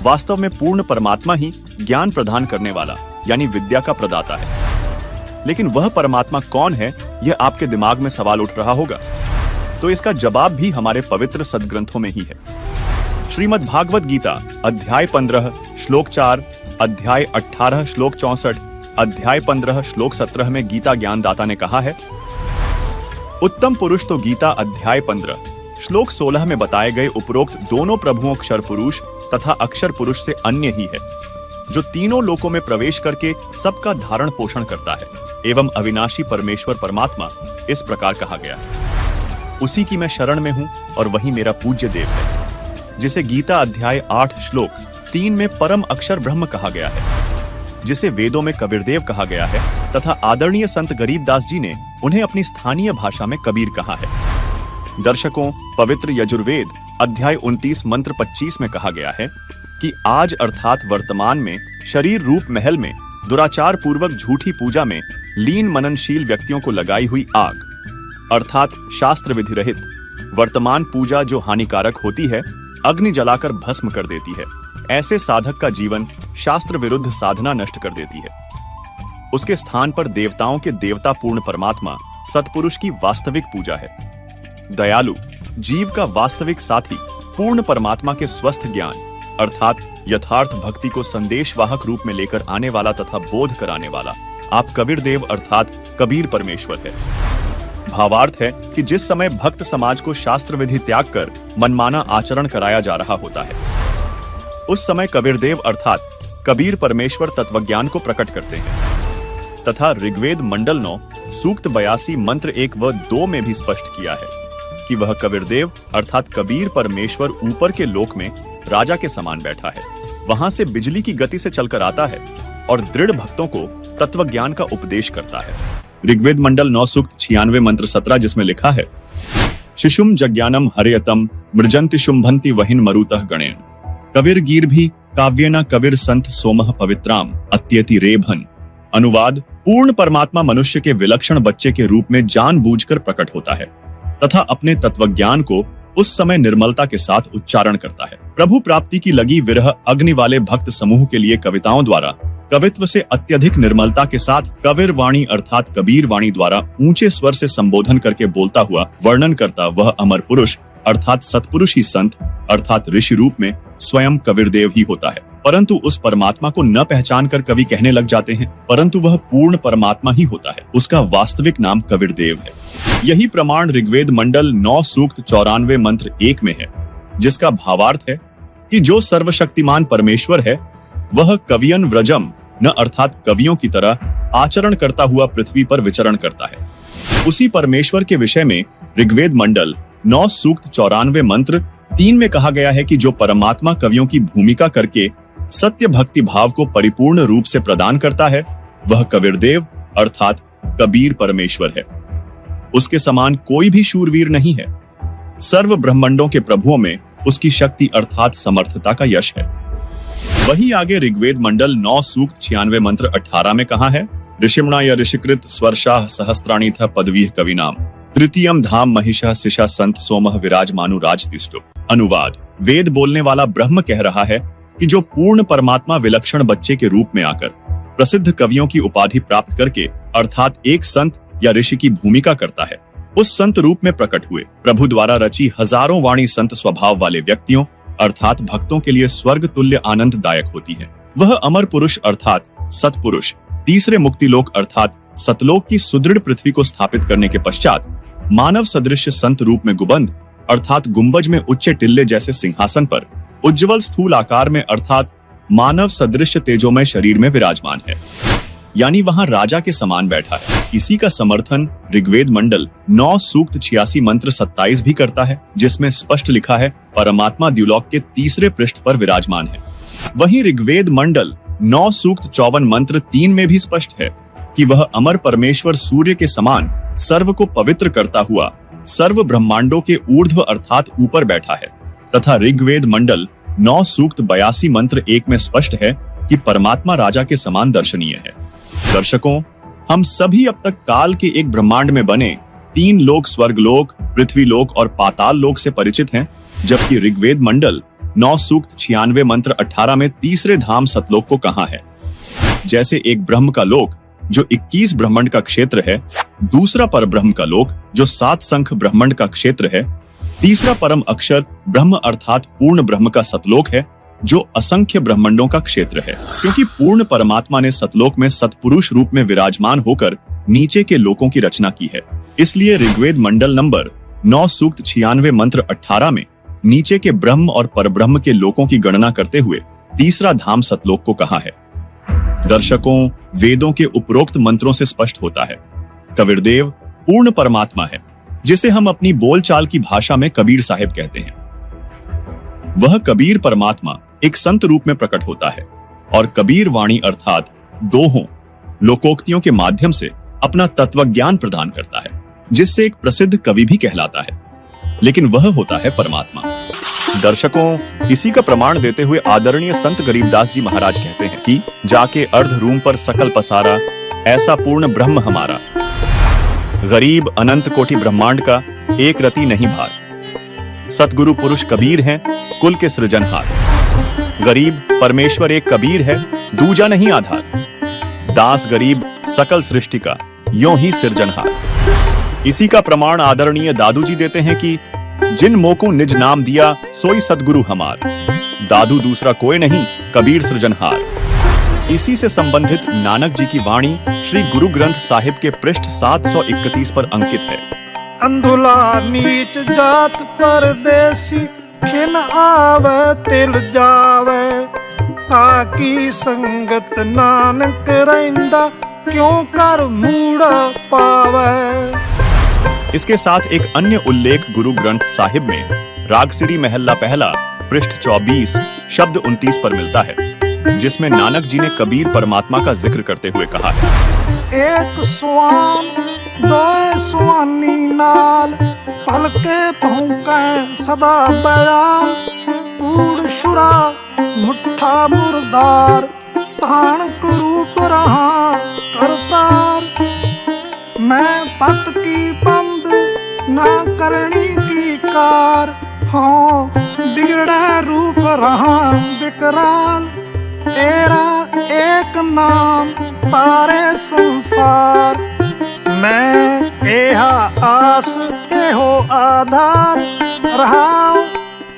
वास्तव में पूर्ण परमात्मा ही ज्ञान प्रदान करने वाला यानी विद्या का प्रदाता है। लेकिन वह परमात्मा कौन है, यह आपके दिमाग में सवाल उठ रहा होगा। तो इसका जवाब भी हमारे पवित्र सदग्रंथों में ही है। श्रीमद् भागवत गीता अध्याय 15 श्लोक 4, अध्याय 18 श्लोक 64, अध्याय 15 श्लोक 17 में गीता ज्ञानदाता ने कहा है, उत्तम पुरुष तो गीता अध्याय 15 श्लोक 16 में बताए गए उपरोक्त दोनों प्रभुओं अक्षर पुरुष तथा अक्षर पुरुष से अन्य ही है, जो तीनों लोकों में प्रवेश करके सबका धारण पोषण करता है एवं अविनाशी परमेश्वर परमात्मा इस प्रकार कहा गया है। उसी की मैं शरण में हूं और वही मेरा पूज्य देव है, जिसे गीता अध्याय 8 श्लोक 3 में परम अक्षर ब्रह्म कहा गया है, जिसे वेदों में कबीरदेव कहा गया है तथा आदरणीय संत गरीबदास जी ने उन्हें अपनी स्थानीय भाषा में कबीर कहा है। दर्शकों, पवित्र यजुर्वेद अध्याय 29 मंत्र 25 में कहा गया है कि आज अर्थात वर्तमान में शरीर रूप महल में दुराचार पूर्वक झूठी पूजा में लीन मननशील व्यक्तियों को लगाई हुई आग अर्थात शास्त्र विधि रहित वर्तमान पूजा जो हानिकारक होती है, अग्नि जलाकर भस्म कर देती है। ऐसे साधक का जीवन शास्त्र विरुद्ध साधना नष्ट कर देती है। उसके स्थान पर देवताओं के देवता पूर्ण परमात्मा सतपुरुष की वास्तविक पूजा है। दयालु जीव का वास्तविक साथी पूर्ण परमात्मा के स्वस्थ ज्ञान अर्थात यथार्थ भक्ति को संदेशवाहक रूप में लेकर आने वाला तथा बोध कराने वाला आप कबीर देव अर्थात कबीर परमेश्वर है। भावार्थ है कि जिस समय भक्त समाज को शास्त्र विधि त्याग कर मनमाना आचरण कराया जा रहा होता है, उस समय कबीर देव अर्थात कबीर परमेश्वर तत्वज्ञान को प्रकट करते हैं तथा ऋग्वेद मंडल 9 सूक्त 82 मंत्र 1 व 2 में भी स्पष्ट किया है कि वह कबीर देव अर्थात कबीर परमेश्वर ऊपर के लोक में राजा के समान बैठा है। वहां से बिजली की गति से चलकर आता है और दृढ़ भक्तों को तत्वज्ञान का उपदेश करता है। ऋग्वेद मंडल 9 सूक्त 96 मंत्र 17 जिसमें लिखा है, शिशुम जज्ञानम हरयतम मृजंति शुंभंति वहिन मरुतः गणेन कविर गीर भी काव्येना कविर संत सोमह पवित्राम अत्यति रेभन। अनुवाद, पूर्ण परमात्मा मनुष्य के विलक्षण बच्चे के रूप में जानबूझकर प्रकट होता है तथा अपने तत्वज्ञान को उस समय निर्मलता के साथ उच्चारण करता है। प्रभु प्राप्ति की लगी विरह अग्नि वाले भक्त समूह के लिए कविताओं द्वारा कवित्व से अत्यधिक निर्मलता के साथ कबीर वाणी अर्थात कबीर वाणी द्वारा ऊंचे स्वर से संबोधन करके बोलता हुआ वर्णन करता वह अमर पुरुष अर्थात सतपुरुष ही संत अर्थात ऋषि रूप में स्वयं कबीर देव ही होता है। परंतु उस परमात्मा को न पहचान कर कवि कहने लग जाते हैं, परंतु वह पूर्ण परमात्मा ही होता है। उसका वास्तविक नाम कबीर देव है। यही प्रमाण ऋग्वेद मंडल 9 सूक्त 94 मंत्र 1 में है, जिसका भावार्थ है कि जो सर्वशक्तिमान परमेश्वर है वह कवियन व्रजम न अर्थात कवियों की तरह आचरण करता हुआ पृथ्वी पर विचरण करता है। उसी परमेश्वर के विषय में ऋग्वेद मंडल 9 सूक्त 94 मंत्र 3 में कहा गया है कि जो परमात्मा कवियों की भूमिका करके सत्य भक्ति भाव को परिपूर्ण रूप से प्रदान करता है वह कबीर देव अर्थात कबीर परमेश्वर है। उसके समान कोई भी शूरवीर नहीं है। सर्व ब्रह्मांडों के प्रभुओं में उसकी शक्ति अर्थात समर्थता का यश है। वही आगे ऋग्वेद मंडल 9 सूक्त 96 मंत्र 18 में कहा है, ऋषिमणा या ऋषिकृत स्वर्षाः सहस्त्राणि था पदवीः कविनाम तृतीयम धाम महिषा शिषा संत सोमः विराजमानु राजतिष्ठो। अनुवाद, वेद बोलने वाला ब्रह्म कह रहा है कि जो पूर्ण परमात्मा विलक्षण बच्चे के रूप में आकर प्रसिद्ध कवियों की उपाधि प्राप्त करके अर्थात एक संत या ऋषि की भूमिका करता है, उस संत रूप में प्रकट हुए प्रभु द्वारा रची हजारों वाणी संत स्वभाव वाले व्यक्तियों अर्थात भक्तों के लिए स्वर्ग तुल्य आनंददायक होती है। वह अमर पुरुष अर्थात सतपुरुष तीसरे मुक्तिलोक अर्थात सतलोक की सुदृढ़ पृथ्वी को स्थापित करने के पश्चात मानव सदृश संत रूप में गुबंद अर्थात गुंबज में उच्च टिल्ले जैसे सिंहासन पर उज्जवल स्थूल आकार में अर्थात मानव सदृश तेजोमय शरीर में विराजमान है, यानी वहां राजा के समान बैठा है। इसी का समर्थन ऋग्वेद मंडल 9 सूक्त 86 मंत्र 27 भी करता है, जिसमें स्पष्ट लिखा है परमात्मा द्युलोक के तीसरे पृष्ठ पर विराजमान है। वहीं ऋग्वेद मंडल 9 सूक्त 54 मंत्र 3 में भी स्पष्ट है कि वह अमर परमेश्वर सूर्य के समान सर्व को पवित्र करता हुआ सर्व ब्रह्मांडों के ऊर्ध्व अर्थात ऊपर बैठा है तथा ऋग्वेद मंडल 9 सूक्त 82 मंत्र 1 में स्पष्ट है कि परमात्मा राजा के समान दर्शनीय है। दर्शकों, हम सभी अब तक काल के एक ब्रह्मांड में बने 3 लोक स्वर्गलोक, पृथ्वी लोक और पाताल लोक से परिचित हैं, जबकि ऋग्वेद मंडल 9 सूक्त 96 मंत्र 18 में तीसरे धाम सतलोक को कहाँ है। जैसे एक ब्रह्म का लोक जो 21 ब्रह्मांड का क्षेत्र है, दूसरा पर ब्रह्म का लोक जो 7 संख ब्रह्मांड का क्षेत्र है, तीसरा परम अक्षर ब्रह्म अर्थात पूर्ण ब्रह्म का सतलोक है जो असंख्य ब्रह्मांडों का क्षेत्र है। क्योंकि पूर्ण परमात्मा ने सतलोक में सतपुरुष रूप में विराजमान होकर नीचे के लोकों की रचना की है, इसलिए ऋग्वेद मंडल नंबर 9 सूक्त 96 मंत्र 18 में नीचे के ब्रह्म और परब्रह्म के लोकों की गणना करते हुए तीसरा धाम सतलोक को कहा है। दर्शकों, वेदों के उपरोक्त मंत्रों से स्पष्ट होता है कबीरदेव पूर्ण परमात्मा है, जिसे हम अपनी बोलचाल की भाषा में कबीर साहिब कहते हैं। वह कबीर परमात्मा एक संत रूप में प्रकट होता है और कबीर वाणी अर्थात दोहों लोकोक्तियों के माध्यम से अपना तत्वज्ञान प्रदान करता है, जिससे एक प्रसिद्ध कवि भी कहलाता है, लेकिन वह होता है परमात्मा। दर्शकों, इसी का प्रमाण देते हुए आदरणीय संत गरीबदास जी महाराज कहते हैं कि जाके अर्ध रूम पर सकल पसारा, ऐसा पूर्ण ब्रह्म हमारा। गरीब अनंत कोटि ब्रह्मांड का एक रति नहीं भार, सतगुरु पुरुष कबीर हैं कुल के सृजनहार। गरीब परमेश्वर एक कबीर है, दूजा नहीं आधार। दास गरीब सकल सृष्टि का यों ही सृजनहार। इसी का प्रमाण आदरणीय दादू जी देते हैं कि जिन मोको निज नाम दिया सोई सतगुरु हमार, दादू दूसरा कोई नहीं कबीर सृजनहार। इसी से संबंधित नानक जी की वाणी श्री गुरु ग्रंथ साहिब के पृष्ठ 731 पर अंकित है। अंधुला नीच जात परदेसी, खिन आवे तिल जावे, ताकि संगत नानक रहिंदा, क्यों कर मूड़ा पावे। इसके साथ एक अन्य उल्लेख गुरु ग्रंथ साहिब में रागसिरी महल्ला पहला पृष्ठ 24 शब्द 29 पर मिलता है, जिसमें नानक जी ने कबीर परमात्मा का जिक्र करते हुए कहा है। एक स्वान दो स्वानी नाल, पलके पहुंके सदा बयाल, पूर्ण शुरा मुठा मुर्दार, तान रूप रहा करतार। मैं पत की बंद ना करनी की कार, हाँ बिगड़े रूप रहा विकराल। तेरा एक नाम तारे संसार, मैं एहा आस एहो आधार। रहा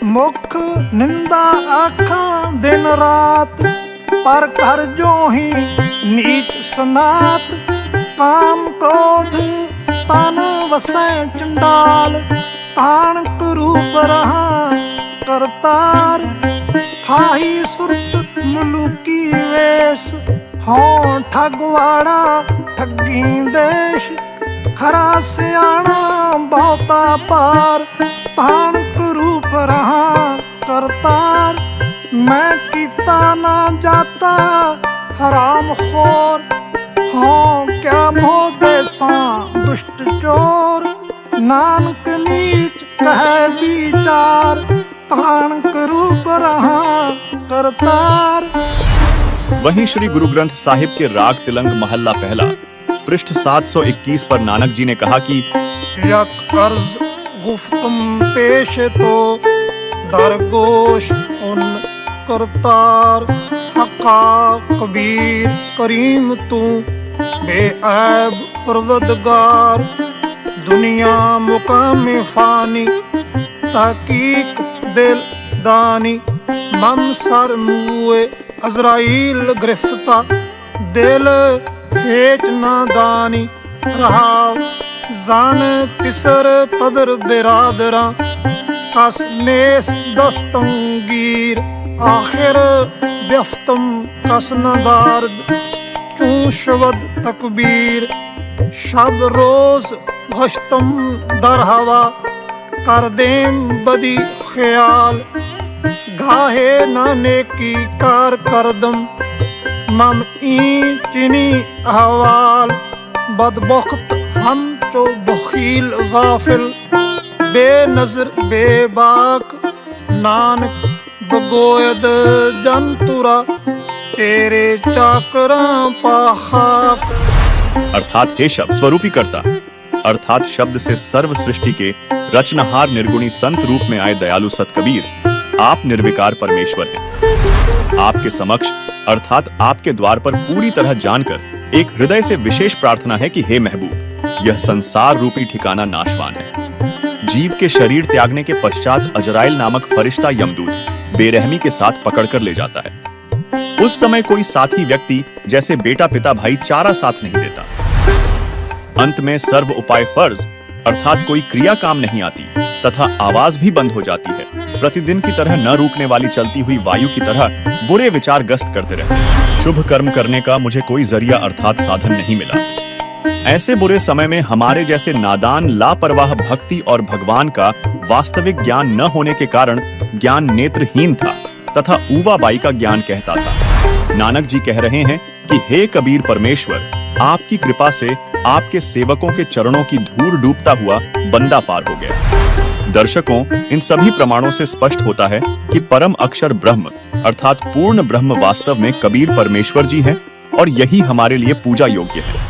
मुख निंदा आखा दिन रात, पर कर जो ही नीच सनात। काम क्रोध तन वसै चंडाल, तान रूप रहा करतार। हाही सुरत मुलुकी वेश, हाँ ठगवाड़ा ठगी देश। खरा सियाणा बहुता पार, तान रूप रहा करतार। मैं कीता ना जाता हराम खोर, हाँ क्या मोह देसा दुष्ट चोर। नानक नीच कहे विचार, तान रूप रहा करतार। वहीं श्री गुरु ग्रंथ साहिब के राग तिलंग महल्ला पहला पृष्ठ 721 पर नानक जी ने कहा कि यक अर्ज गुफ्तम पेश तो, दरगोश उन करतार। हका कबीर करीम तू, बेऐब परवदगार। दुनिया मुकाम फानी, तहकीक दिल दानी। मम सर मुए अजराइल गिरफ्ता, दिल हेच नादानी। रहा जान पिसर पदर बिरादरा, कस नेस दस्तंगीर। आखिर व्यफ्तम कस नदार्द, चूं शवद तकबीर। शब रोज भश्तम दर हवा, कर देम बदी ख्याल। घाहे नाने की कार करदम, मम ई चिनी अहवाल। बदबख्त हम चो बखील गाफिल, बेनजर बेबाक। नानक बगोयद जंतुरा, तेरे चाकरां पाखाक। अर्थात हे शब्द स्वरूपी करता, अर्थात शब्द से सर्व सृष्टि के रचनहार निर्गुणी संत रूप में आए दयालु सत कबीर, आप निर्विकार परमेश्वर हैं। आपके समक्ष अर्थात आपके द्वार पर पूरी तरह जानकर एक हृदय से विशेष प्रार्थना है कि हे महबूब, यह संसार रूपी ठिकाना नाशवान है। जीव के शरीर त्यागने के पश्चात अजराइल नामक फरिश्ता यमदूत बेरहमी के साथ पकड़कर ले जाता है। उस समय कोई साथी व्यक्ति जैसे बेटा पिता भाई चारा साथ नहीं देता। अंत में सर्व उपाय फर्ज अर्थात कोई क्रिया काम नहीं आती तथा आवाज भी बंद हो जाती है। प्रतिदिन की तरह न रुकने वाली चलती हुई वायु की तरह बुरे विचार गस्त करते रहते। शुभ कर्म करने का मुझे कोई जरिया अर्थात साधन नहीं मिला। ऐसे बुरे समय में हमारे जैसे नादान लापरवाह भक्ति और भगवान का वास्तविक ज्ञान न होने के कारण ज्ञान नेत्रहीन था तथा ऊवाबाई का ज्ञान कहता था। नानक जी कह रहे हैं कि हे कबीर परमेश्वर, आपकी कृपा से आपके सेवकों के चरणों की धूल डूबता हुआ बंदा पार हो गया। दर्शकों, इन सभी प्रमाणों से स्पष्ट होता है कि परम अक्षर ब्रह्म अर्थात पूर्ण ब्रह्म वास्तव में कबीर परमेश्वर जी हैं और यही हमारे लिए पूजा योग्य है।